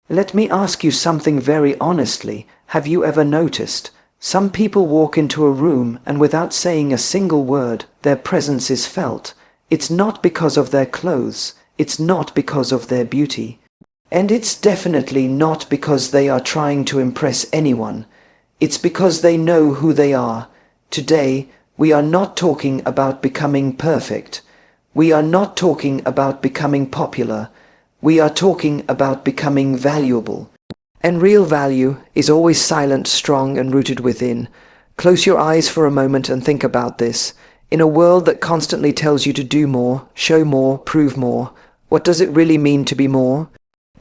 Let me ask you something very honestly. Have you ever noticed? Some people walk into a room and without saying a single word, their presence is felt. It's not because of their clothes. It's not because of their beauty. And it's definitely not because they are trying to impress anyone. It's because they know who they are. Today, we are not talking about becoming perfect. We are not talking about becoming popular. We are talking about becoming valuable. And real value is always silent, strong, and rooted within. Close your eyes for a moment and think about this. In a world that constantly tells you to do more, show more, prove more, what does it really mean to be more?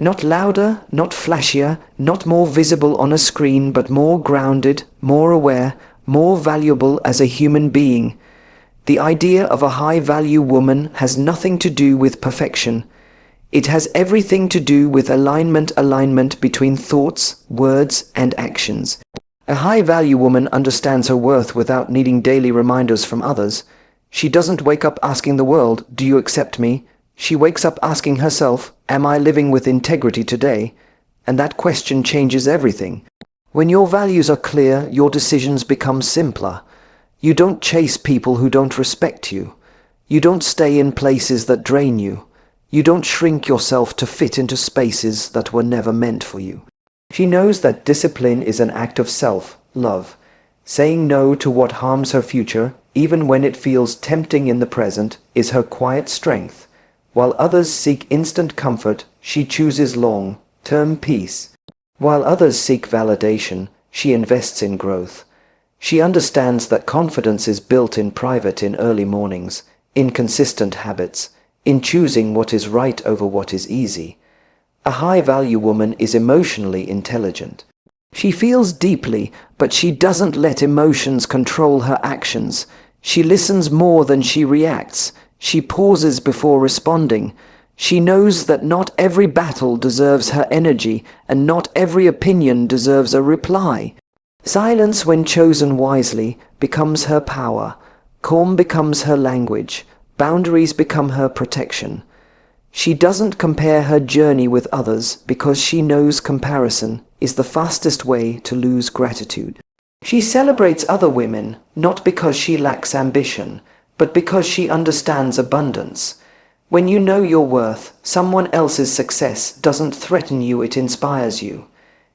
Not louder, not flashier, not more visible on a screen, but more grounded, more aware, more valuable as a human being. The idea of a high-value woman has nothing to do with perfection. It has everything to do with alignment between thoughts, words, and actions. A high-value woman understands her worth without needing daily reminders from others. She doesn't wake up asking the world, "Do you accept me?" She wakes up asking herself, "Am I living with integrity today?" And that question changes everything. When your values are clear, your decisions become simpler. You don't chase people who don't respect you. You don't stay in places that drain you. You don't shrink yourself to fit into spaces that were never meant for you. She knows that discipline is an act of self-love. Saying no to what harms her future, even when it feels tempting in the present, is her quiet strength. While others seek instant comfort, she chooses long-term peace. While others seek validation, she invests in growth. She understands that confidence is built in private, in early mornings, in consistent habits, in choosing what is right over what is easy. A high-value woman is emotionally intelligent. She feels deeply, but she doesn't let emotions control her actions. She listens more than she reacts. She pauses before responding. She knows that not every battle deserves her energy, and not every opinion deserves a reply. Silence, when chosen wisely, becomes her power. Calm becomes her language. Boundaries become her protection. She doesn't compare her journey with others because she knows comparison is the fastest way to lose gratitude. She celebrates other women, not because she lacks ambition, but because she understands abundance. When you know your worth, someone else's success doesn't threaten you, it inspires you.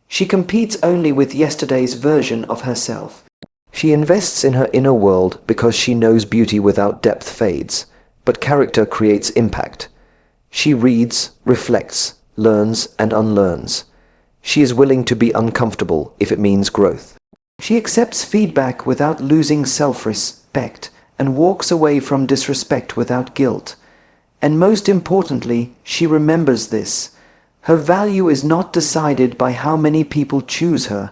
She competes only with yesterday's version of herself. She invests in her inner world because she knows beauty without depth fades, but character creates impact. She reads, reflects, learns, and unlearns. She is willing to be uncomfortable if it means growth. She accepts feedback without losing self-respect and walks away from disrespect without guilt. And most importantly, she remembers this. Her value is not decided by how many people choose her,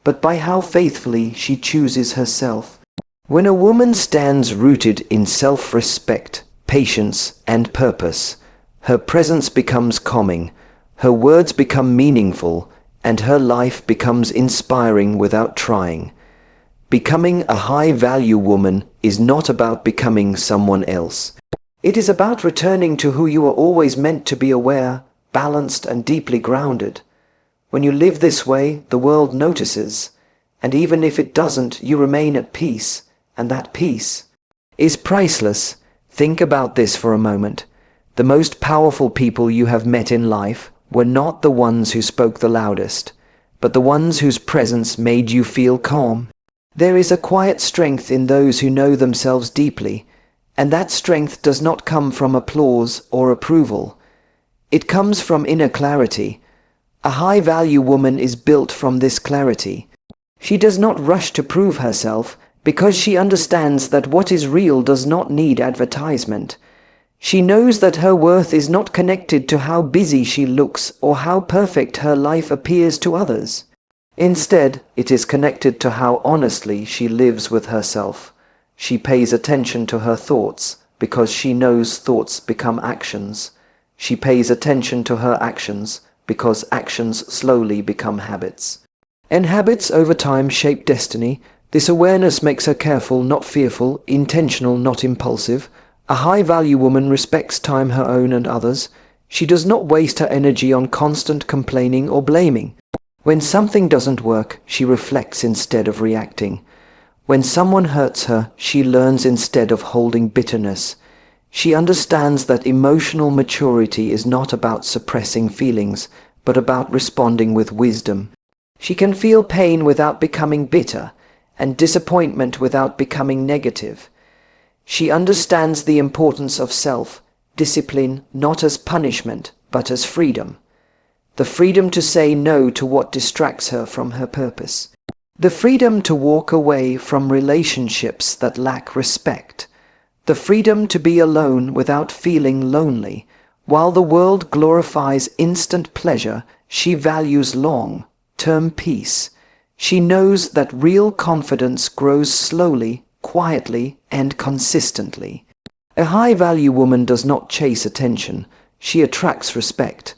but by how faithfully she chooses herself. When a woman stands rooted in self-respect, patience, and purpose, her presence becomes calming, her words become meaningful, and her life becomes inspiring without trying. Becoming a high-value woman is not about becoming someone else. It is about returning to who you are always meant to be: aware, balanced, and deeply grounded. When you live this way, the world notices, and even if it doesn't, you remain at peace, and that peace is priceless. Think about this for a moment. The most powerful people you have met in life were not the ones who spoke the loudest, but the ones whose presence made you feel calm. There is a quiet strength in those who know themselves deeply, and that strength does not come from applause or approval. It comes from inner clarity. A high-value woman is built from this clarity. She does not rush to prove herself because she understands that what is real does not need advertisement. She knows that her worth is not connected to how busy she looks or how perfect her life appears to others. Instead, it is connected to how honestly she lives with herself. She pays attention to her thoughts because she knows thoughts become actions. She pays attention to her actions because actions slowly become habits. And habits over time shape destiny. This awareness makes her careful, not fearful, intentional, not impulsive. A high-value woman respects time, her own and others. She does not waste her energy on constant complaining or blaming. When something doesn't work, she reflects instead of reacting. When someone hurts her, she learns instead of holding bitterness. She understands that emotional maturity is not about suppressing feelings, but about responding with wisdom. She can feel pain without becoming bitter, and disappointment without becoming negative. She understands the importance of self-discipline not as punishment, but as freedom. The freedom to say no to what distracts her from her purpose. The freedom to walk away from relationships that lack respect. The freedom to be alone without feeling lonely. While the world glorifies instant pleasure, she values long-term peace. She knows that real confidence grows slowly, quietly, and consistently. A high-value woman does not chase attention. She attracts respect.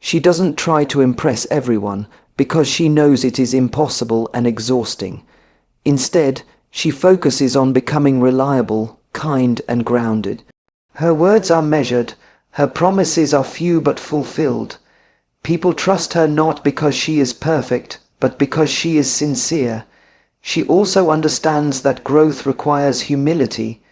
She doesn't try to impress everyone because she knows it is impossible and exhausting. Instead, she focuses on becoming reliable, kind, and grounded. Her words are measured. Her promises are few but fulfilled. People trust her not because she is perfect, but because she is sincere. She also understands that growth requires humility.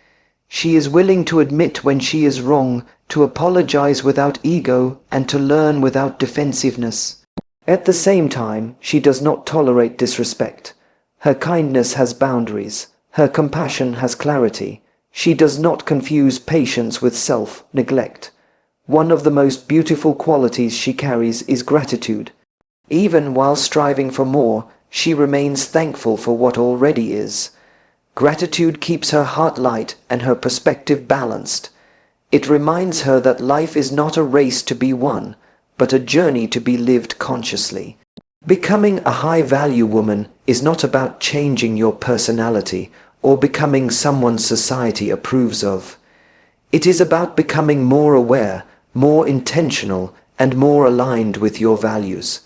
She is willing to admit when she is wrong, to apologize without ego, and to learn without defensiveness. At the same time, she does not tolerate disrespect. Her kindness has boundaries. Her compassion has clarity. She does not confuse patience with self-neglect. One of the most beautiful qualities she carries is gratitude. Even while striving for more, she remains thankful for what already is. Gratitude keeps her heart light and her perspective balanced. It reminds her that life is not a race to be won, but a journey to be lived consciously. Becoming a high-value woman is not about changing your personality or becoming someone society approves of. It is about becoming more aware, more intentional, and more aligned with your values.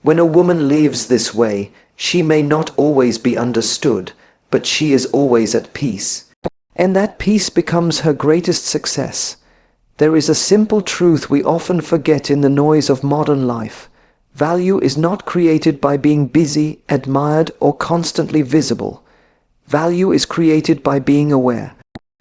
When a woman lives this way, she may not always be understood, but she is always at peace. And that peace becomes her greatest success. There is a simple truth we often forget in the noise of modern life. Value is not created by being busy, admired, or constantly visible. Value is created by being aware.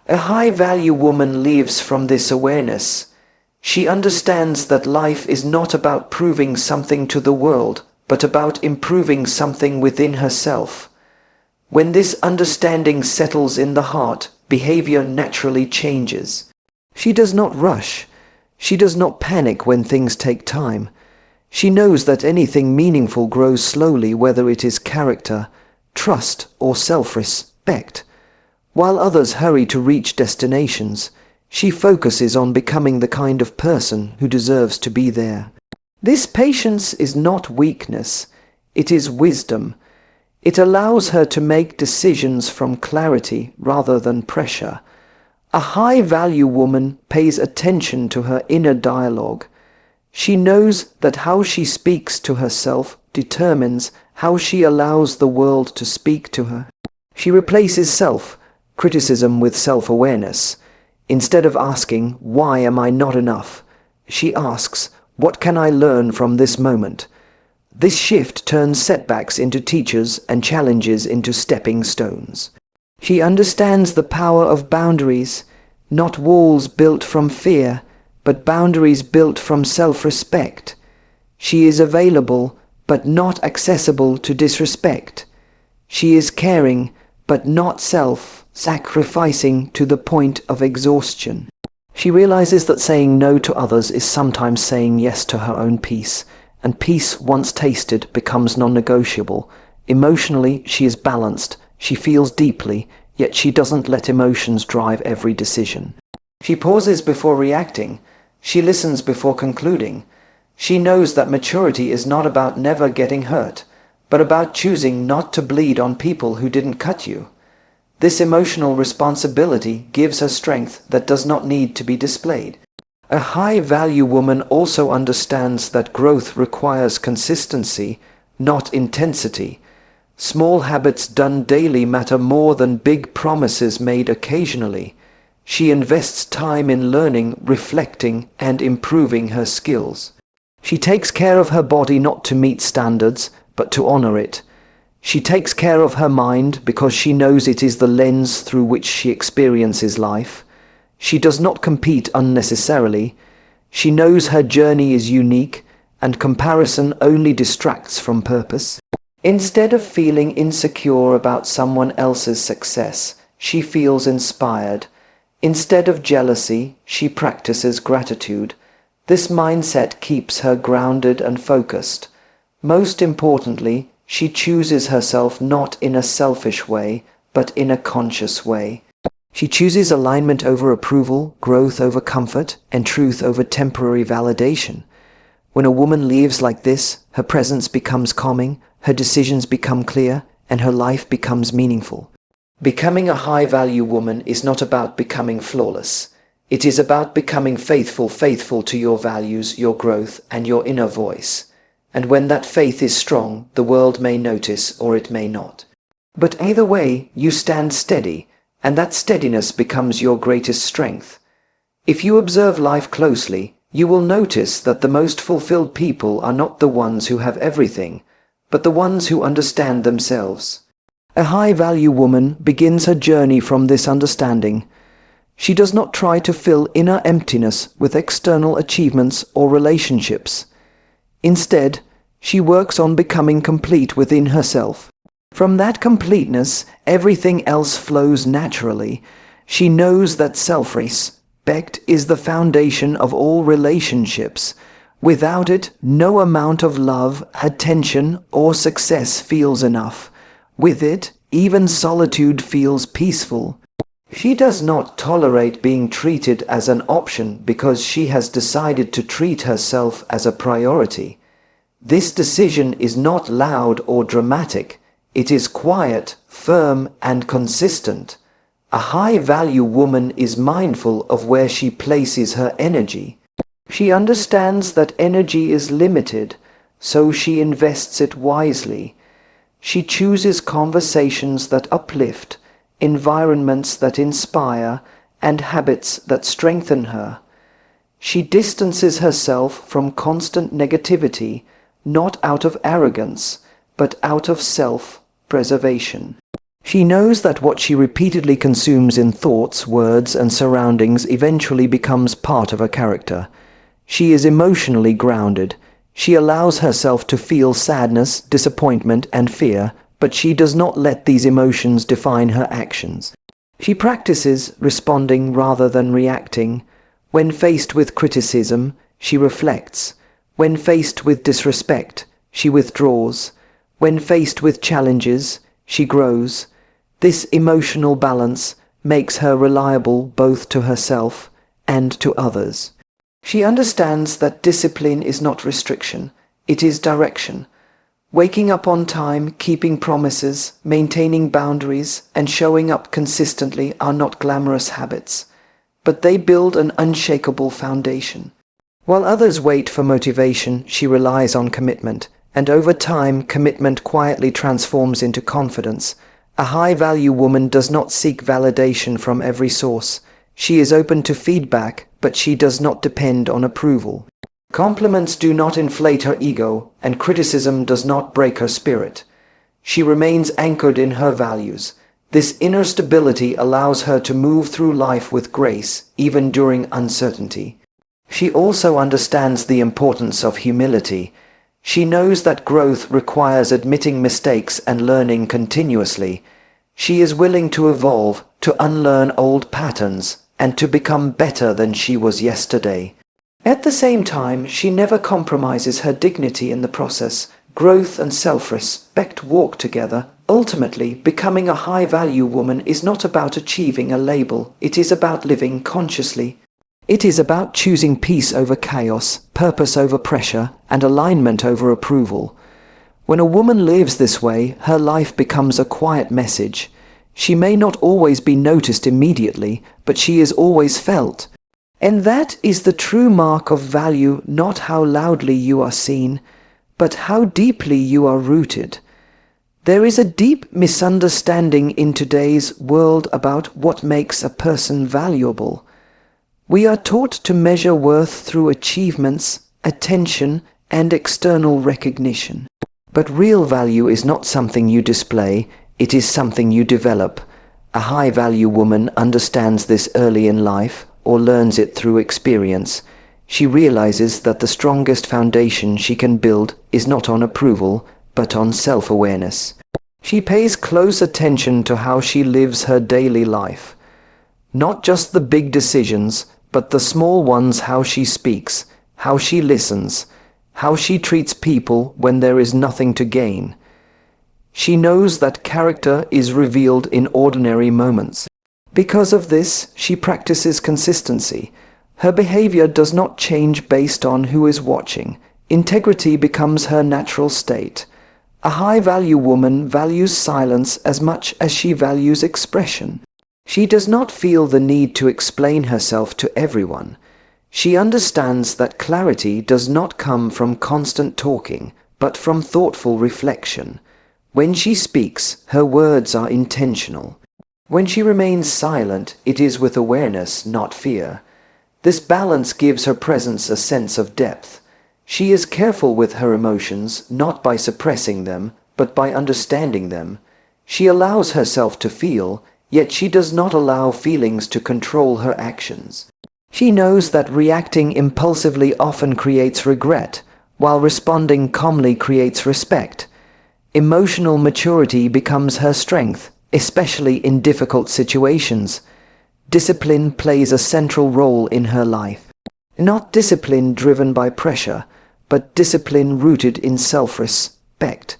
A high-value woman lives from this awareness. She understands that life is not about proving something to the world, but about improving something within herself. When this understanding settles in the heart, behavior naturally changes. She does not rush. She does not panic when things take time. She knows that anything meaningful grows slowly, whether it is character, trust, or self-respect. While others hurry to reach destinations, she focuses on becoming the kind of person who deserves to be there. This patience is not weakness, it is wisdom. It allows her to make decisions from clarity rather than pressure. A high-value woman pays attention to her inner dialogue. She knows that how she speaks to herself determines how she allows the world to speak to her. She replaces self-criticism with self-awareness. Instead of asking, "Why am I not enough?" she asks, "What can I learn from this moment?" This shift turns setbacks into teachers and challenges into stepping stones. She understands the power of boundaries, not walls built from fear, but boundaries built from self-respect. She is available, but not accessible to disrespect. She is caring, but not self-sacrificing to the point of exhaustion. She realizes that saying no to others is sometimes saying yes to her own peace, and peace, once tasted, becomes non-negotiable. Emotionally, she is balanced. She feels deeply, yet she doesn't let emotions drive every decision. She pauses before reacting. She listens before concluding. She knows that maturity is not about never getting hurt, but about choosing not to bleed on people who didn't cut you. This emotional responsibility gives her strength that does not need to be displayed. A high-value woman also understands that growth requires consistency, not intensity. Small habits done daily matter more than big promises made occasionally. She invests time in learning, reflecting, and improving her skills. She takes care of her body not to meet standards, but to honor it. She takes care of her mind because she knows it is the lens through which she experiences life. She does not compete unnecessarily. She knows her journey is unique, and comparison only distracts from purpose. Instead of feeling insecure about someone else's success, she feels inspired. Instead of jealousy, she practices gratitude. This mindset keeps her grounded and focused. Most importantly, she chooses herself not in a selfish way, but in a conscious way. She chooses alignment over approval, growth over comfort, and truth over temporary validation. When a woman lives like this, her presence becomes calming, her decisions become clear, and her life becomes meaningful. Becoming a high-value woman is not about becoming flawless. It is about becoming faithful to your values, your growth, and your inner voice. And when that faith is strong, the world may notice or it may not. But either way, you stand steady, and that steadiness becomes your greatest strength. If you observe life closely, you will notice that the most fulfilled people are not the ones who have everything, but the ones who understand themselves. A high-value woman begins her journey from this understanding. She does not try to fill inner emptiness with external achievements or relationships. Instead, she works on becoming complete within herself. From that completeness, everything else flows naturally. She knows that self-respect is the foundation of all relationships. Without it, no amount of love, attention, or success feels enough. With it, even solitude feels peaceful. She does not tolerate being treated as an option because she has decided to treat herself as a priority. This decision is not loud or dramatic. It is quiet, firm, and consistent. A high-value woman is mindful of where she places her energy. She understands that energy is limited, so she invests it wisely. She chooses conversations that uplift, environments that inspire, and habits that strengthen her. She distances herself from constant negativity, not out of arrogance, but out of self-preservation. She knows that what she repeatedly consumes in thoughts, words, and surroundings eventually becomes part of her character. She is emotionally grounded. She allows herself to feel sadness, disappointment, and fear, but she does not let these emotions define her actions. She practices responding rather than reacting. When faced with criticism, she reflects. When faced with disrespect, she withdraws. When faced with challenges, she grows. This emotional balance makes her reliable both to herself and to others. She understands that discipline is not restriction, it is direction. Waking up on time, keeping promises, maintaining boundaries, and showing up consistently are not glamorous habits, but they build an unshakable foundation. While others wait for motivation, she relies on commitment, and over time, commitment quietly transforms into confidence. A high-value woman does not seek validation from every source. She is open to feedback, but she does not depend on approval. Compliments do not inflate her ego, and criticism does not break her spirit. She remains anchored in her values. This inner stability allows her to move through life with grace, even during uncertainty. She also understands the importance of humility. She knows that growth requires admitting mistakes and learning continuously. She is willing to evolve, to unlearn old patterns, and to become better than she was yesterday. At the same time, she never compromises her dignity in the process. Growth and self-respect walk together. Ultimately, becoming a high-value woman is not about achieving a label. It is about living consciously. It is about choosing peace over chaos, purpose over pressure, and alignment over approval. When a woman lives this way, her life becomes a quiet message. She may not always be noticed immediately, but she is always felt. And that is the true mark of value, not how loudly you are seen, but how deeply you are rooted. There is a deep misunderstanding in today's world about what makes a person valuable. We are taught to measure worth through achievements, attention, and external recognition. But real value is not something you display, it is something you develop. A high-value woman understands this early in life, or learns it through experience. She realizes that the strongest foundation she can build is not on approval, but on self-awareness. She pays close attention to how she lives her daily life. Not just the big decisions, but the small ones: how she speaks, how she listens, how she treats people when there is nothing to gain. She knows that character is revealed in ordinary moments. Because of this, she practices consistency. Her behavior does not change based on who is watching. Integrity becomes her natural state. A high-value woman values silence as much as she values expression. She does not feel the need to explain herself to everyone. She understands that clarity does not come from constant talking, but from thoughtful reflection. When she speaks, her words are intentional. When she remains silent, it is with awareness, not fear. This balance gives her presence a sense of depth. She is careful with her emotions, not by suppressing them, but by understanding them. She allows herself to feel, yet she does not allow feelings to control her actions. She knows that reacting impulsively often creates regret, while responding calmly creates respect. Emotional maturity becomes her strength, especially in difficult situations. Discipline plays a central role in her life. Not discipline driven by pressure, but discipline rooted in self-respect.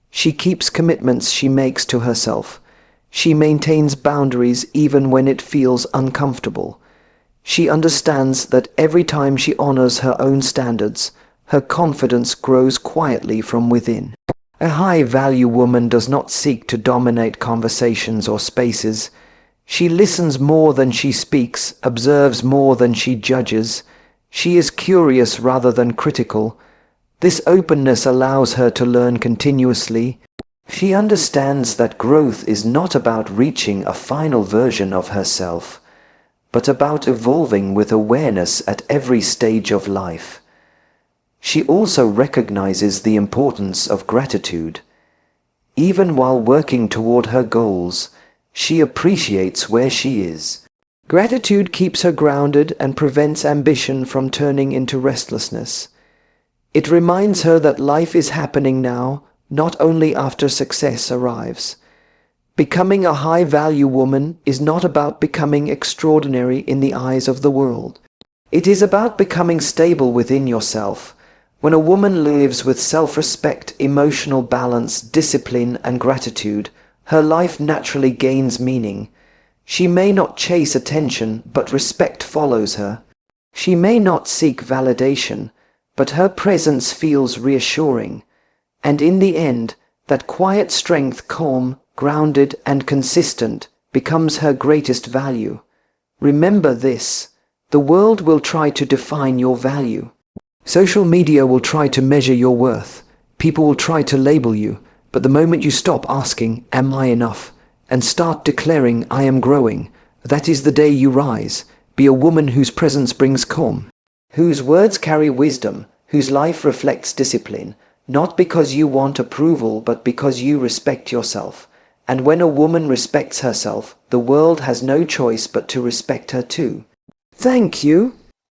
She keeps commitments she makes to herself. She maintains boundaries even when it feels uncomfortable. She understands that every time she honors her own standards, her confidence grows quietly from within. A high-value woman does not seek to dominate conversations or spaces. She listens more than she speaks, observes more than she judges. She is curious rather than critical. This openness allows her to learn continuously. She understands that growth is not about reaching a final version of herself, but about evolving with awareness at every stage of life. She also recognizes the importance of gratitude. Even while working toward her goals, she appreciates where she is. Gratitude keeps her grounded and prevents ambition from turning into restlessness. It reminds her that life is happening now, not only after success arrives. Becoming a high-value woman is not about becoming extraordinary in the eyes of the world. It is about becoming stable within yourself. When a woman lives with self-respect, emotional balance, discipline, and gratitude, her life naturally gains meaning. She may not chase attention, but respect follows her. She may not seek validation, but her presence feels reassuring. And in the end, that quiet strength, calm, grounded, and consistent, becomes her greatest value. Remember this: the world will try to define your value. Social media will try to measure your worth. People will try to label you, but the moment you stop asking, "Am I enough?" and start declaring, "I am growing," that is the day you rise. Be a woman whose presence brings calm, whose words carry wisdom, whose life reflects discipline, not because you want approval, but because you respect yourself. And when a woman respects herself, the world has no choice but to respect her too. Thank you.